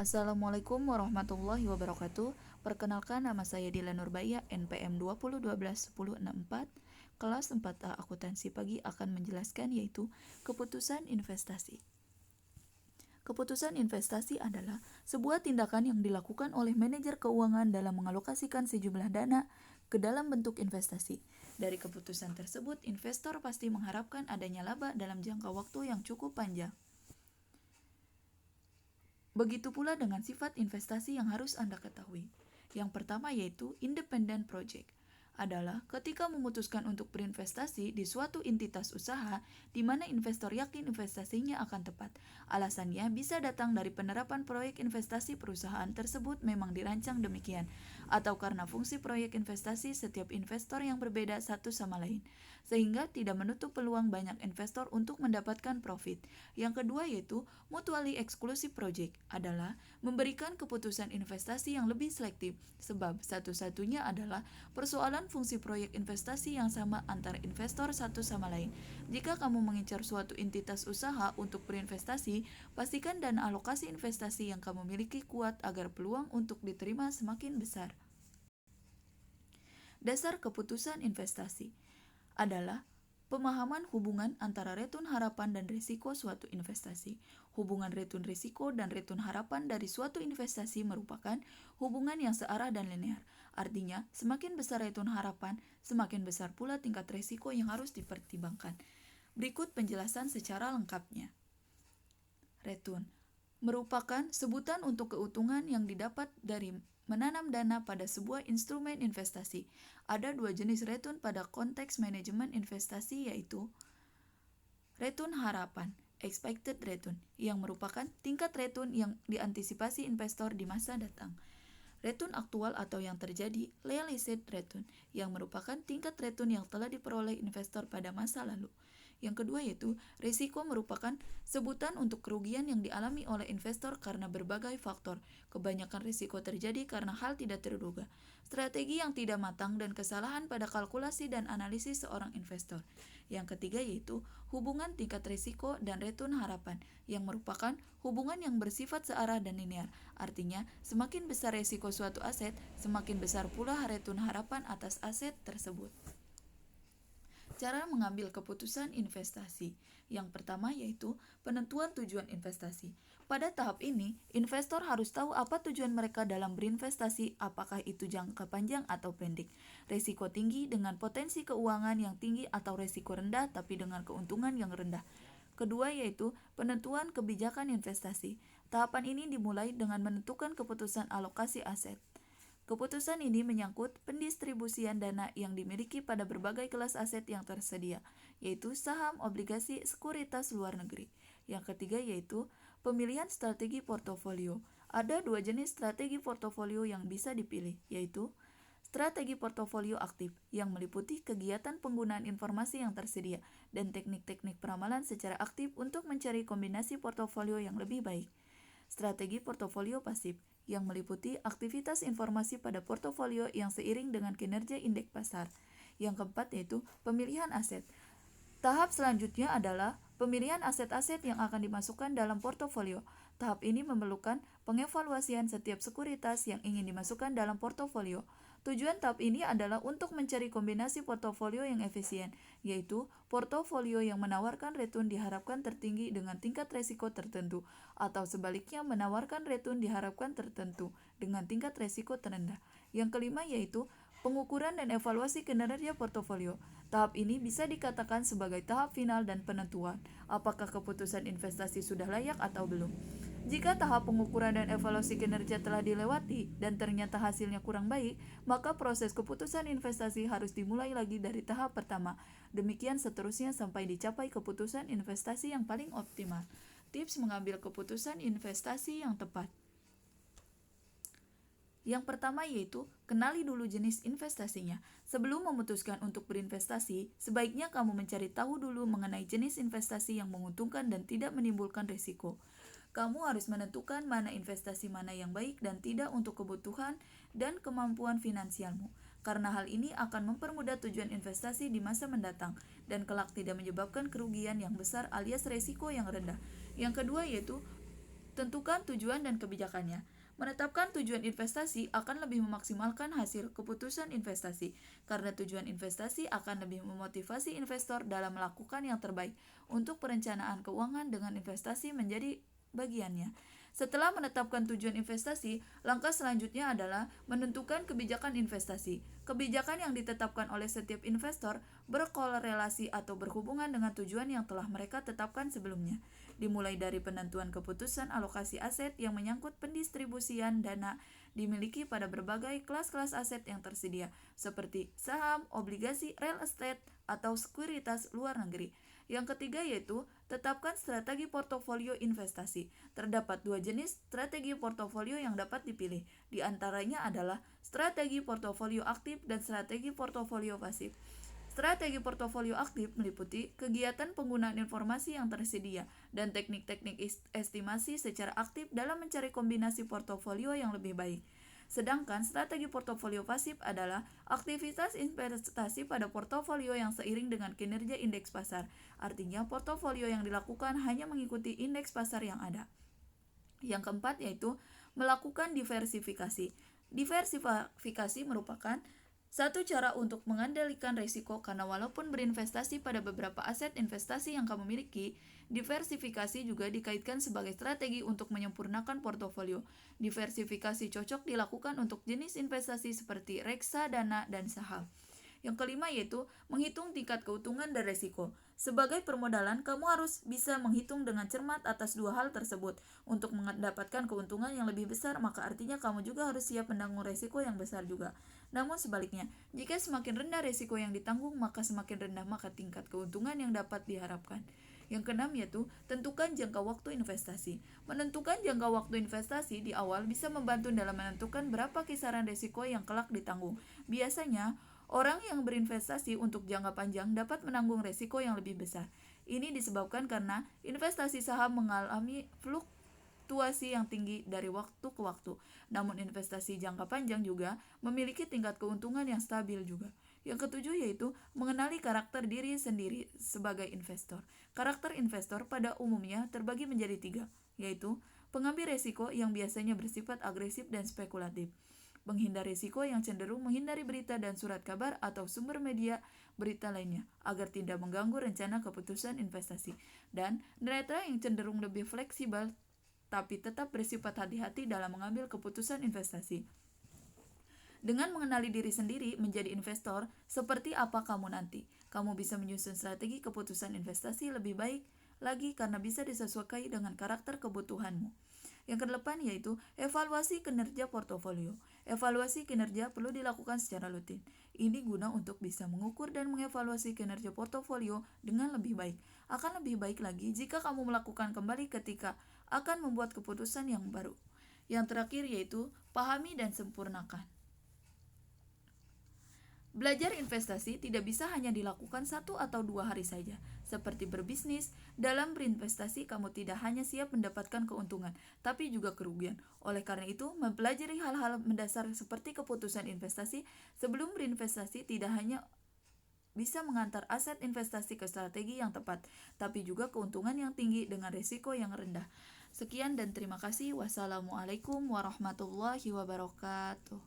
Assalamualaikum warahmatullahi wabarakatuh. Perkenalkan, nama saya Dila Nurbaya, NPM 2012-1064. Kelas 4A Akuntansi Pagi akan menjelaskan yaitu keputusan investasi. Keputusan investasi adalah sebuah tindakan yang dilakukan oleh manajer keuangan dalam mengalokasikan sejumlah dana ke dalam bentuk investasi. Dari keputusan tersebut, investor pasti mengharapkan adanya laba dalam jangka waktu yang cukup panjang. Begitu pula dengan sifat investasi yang harus Anda ketahui. Yang pertama yaitu independent project. Adalah ketika memutuskan untuk berinvestasi di suatu entitas usaha di mana investor yakin investasinya akan tepat. Alasannya bisa datang dari penerapan proyek investasi perusahaan tersebut memang dirancang demikian, atau karena fungsi proyek investasi setiap investor yang berbeda satu sama lain, sehingga tidak menutup peluang banyak investor untuk mendapatkan profit. Yang kedua yaitu mutually exclusive project, adalah memberikan keputusan investasi yang lebih selektif, sebab satu-satunya adalah persoalan fungsi proyek investasi yang sama antara investor satu sama lain. Jika kamu mengincar suatu entitas usaha untuk berinvestasi, pastikan dana alokasi investasi yang kamu miliki kuat agar peluang untuk diterima semakin besar. Dasar keputusan investasi adalah pemahaman hubungan antara return harapan dan risiko suatu investasi. Hubungan return risiko dan return harapan dari suatu investasi merupakan hubungan yang searah dan linear. Artinya, semakin besar return harapan, semakin besar pula tingkat risiko yang harus dipertimbangkan. Berikut penjelasan secara lengkapnya. Return merupakan sebutan untuk keuntungan yang didapat dari menanam dana pada sebuah instrumen investasi. Ada dua jenis return pada konteks manajemen investasi, yaitu return harapan, expected return, yang merupakan tingkat return yang diantisipasi investor di masa datang. Return aktual atau yang terjadi, realized return, yang merupakan tingkat return yang telah diperoleh investor pada masa lalu. Yang kedua yaitu risiko, merupakan sebutan untuk kerugian yang dialami oleh investor karena berbagai faktor. Kebanyakan risiko terjadi karena hal tidak terduga, strategi yang tidak matang, dan kesalahan pada kalkulasi dan analisis seorang investor. Yang ketiga yaitu hubungan tingkat risiko dan return harapan, yang merupakan hubungan yang bersifat searah dan linear. Artinya, semakin besar risiko suatu aset, semakin besar pula return harapan atas aset tersebut. Cara mengambil keputusan investasi. Yang pertama yaitu penentuan tujuan investasi. Pada tahap ini, investor harus tahu apa tujuan mereka dalam berinvestasi, apakah itu jangka panjang atau pendek, risiko tinggi dengan potensi keuangan yang tinggi atau risiko rendah tapi dengan keuntungan yang rendah. Kedua yaitu penentuan kebijakan investasi. Tahapan ini dimulai dengan menentukan keputusan alokasi aset. Keputusan ini menyangkut pendistribusian dana yang dimiliki pada berbagai kelas aset yang tersedia, yaitu saham, obligasi, sekuritas luar negeri. Yang ketiga yaitu pemilihan strategi portofolio. Ada dua jenis strategi portofolio yang bisa dipilih, yaitu strategi portofolio aktif, yang meliputi kegiatan penggunaan informasi yang tersedia dan teknik-teknik peramalan secara aktif untuk mencari kombinasi portofolio yang lebih baik. Strategi portofolio pasif, yang meliputi aktivitas informasi pada portofolio yang seiring dengan kinerja indeks pasar. Yang keempat yaitu pemilihan aset. Tahap selanjutnya adalah pemilihan aset-aset yang akan dimasukkan dalam portofolio. Tahap ini memerlukan pengevaluasian setiap sekuritas yang ingin dimasukkan dalam portofolio. Tujuan tahap ini adalah untuk mencari kombinasi portofolio yang efisien, yaitu portofolio yang menawarkan return diharapkan tertinggi dengan tingkat risiko tertentu, atau sebaliknya menawarkan return diharapkan tertentu dengan tingkat risiko terendah. Yang kelima yaitu pengukuran dan evaluasi kinerja portofolio. Tahap ini bisa dikatakan sebagai tahap final dan penentuan apakah keputusan investasi sudah layak atau belum. Jika tahap pengukuran dan evaluasi kinerja telah dilewati dan ternyata hasilnya kurang baik, maka proses keputusan investasi harus dimulai lagi dari tahap pertama. Demikian seterusnya sampai dicapai keputusan investasi yang paling optimal. Tips mengambil keputusan investasi yang tepat. Yang pertama yaitu kenali dulu jenis investasinya. Sebelum memutuskan untuk berinvestasi, sebaiknya kamu mencari tahu dulu mengenai jenis investasi yang menguntungkan dan tidak menimbulkan risiko. Kamu harus menentukan mana investasi mana yang baik dan tidak untuk kebutuhan dan kemampuan finansialmu, karena hal ini akan mempermudah tujuan investasi di masa mendatang dan kelak tidak menyebabkan kerugian yang besar alias risiko yang rendah. Yang kedua yaitu Tentukan tujuan dan kebijakannya. Menetapkan tujuan investasi akan lebih memaksimalkan hasil keputusan investasi, karena tujuan investasi akan lebih memotivasi investor dalam melakukan yang terbaik untuk perencanaan keuangan dengan investasi menjadi bagiannya. Setelah menetapkan tujuan investasi, langkah selanjutnya adalah menentukan kebijakan investasi. Kebijakan yang ditetapkan oleh setiap investor berkorelasi atau berhubungan dengan tujuan yang telah mereka tetapkan sebelumnya, dimulai dari penentuan keputusan alokasi aset yang menyangkut pendistribusian dana dimiliki pada berbagai kelas-kelas aset yang tersedia, seperti saham, obligasi, real estate, atau sekuritas luar negeri. Yang ketiga yaitu tetapkan strategi portofolio investasi. Terdapat dua jenis strategi portofolio yang dapat dipilih. Di antaranya adalah strategi portofolio aktif dan strategi portofolio pasif. Strategi portofolio aktif meliputi kegiatan penggunaan informasi yang tersedia dan teknik-teknik estimasi secara aktif dalam mencari kombinasi portofolio yang lebih baik. Sedangkan strategi portofolio pasif adalah aktivitas investasi pada portofolio yang seiring dengan kinerja indeks pasar. Artinya, portofolio yang dilakukan hanya mengikuti indeks pasar yang ada. Yang keempat yaitu melakukan diversifikasi. Diversifikasi merupakan satu cara untuk mengendalikan risiko, karena walaupun berinvestasi pada beberapa aset investasi yang kamu miliki, diversifikasi juga dikaitkan sebagai strategi untuk menyempurnakan portofolio. Diversifikasi cocok dilakukan untuk jenis investasi seperti reksadana dan saham. Yang kelima yaitu menghitung tingkat keuntungan dan risiko. Sebagai permodalan, kamu harus bisa menghitung dengan cermat atas dua hal tersebut. Untuk mendapatkan keuntungan yang lebih besar, maka artinya kamu juga harus siap menanggung risiko yang besar juga. Namun sebaliknya, jika semakin rendah risiko yang ditanggung, maka semakin rendah maka tingkat keuntungan yang dapat diharapkan. Yang keenam yaitu tentukan jangka waktu investasi. Menentukan jangka waktu investasi di awal bisa membantu dalam menentukan berapa kisaran risiko yang kelak ditanggung. Biasanya, orang yang berinvestasi untuk jangka panjang dapat menanggung risiko yang lebih besar. Ini disebabkan karena investasi saham mengalami fluktuasi yang tinggi dari waktu ke waktu. Namun investasi jangka panjang juga memiliki tingkat keuntungan yang stabil juga. Yang ketujuh yaitu mengenali karakter diri sendiri sebagai investor. Karakter investor pada umumnya terbagi menjadi tiga, yaitu pengambil risiko yang biasanya bersifat agresif dan spekulatif, menghindar risiko yang cenderung menghindari berita dan surat kabar atau sumber media berita lainnya agar tidak mengganggu rencana keputusan investasi, dan netral yang cenderung lebih fleksibel tapi tetap bersifat hati-hati dalam mengambil keputusan investasi. Dengan mengenali diri sendiri menjadi investor, seperti apa kamu nanti? Kamu bisa menyusun strategi keputusan investasi lebih baik lagi karena bisa disesuaikan dengan karakter kebutuhanmu. Yang kedelapan yaitu evaluasi kinerja portofolio. Evaluasi kinerja perlu dilakukan secara rutin. Ini guna untuk bisa mengukur dan mengevaluasi kinerja portofolio dengan lebih baik. Akan lebih baik lagi jika kamu melakukan kembali ketika akan membuat keputusan yang baru. Yang terakhir yaitu pahami dan sempurnakan. Belajar investasi tidak bisa hanya dilakukan 1 atau 2 hari saja. Seperti berbisnis, dalam berinvestasi kamu tidak hanya siap mendapatkan keuntungan, tapi juga kerugian. Oleh karena itu, mempelajari hal-hal mendasar seperti keputusan investasi sebelum berinvestasi tidak hanya bisa mengantar aset investasi ke strategi yang tepat, tapi juga keuntungan yang tinggi dengan risiko yang rendah. Sekian dan terima kasih. Wassalamualaikum warahmatullahi wabarakatuh.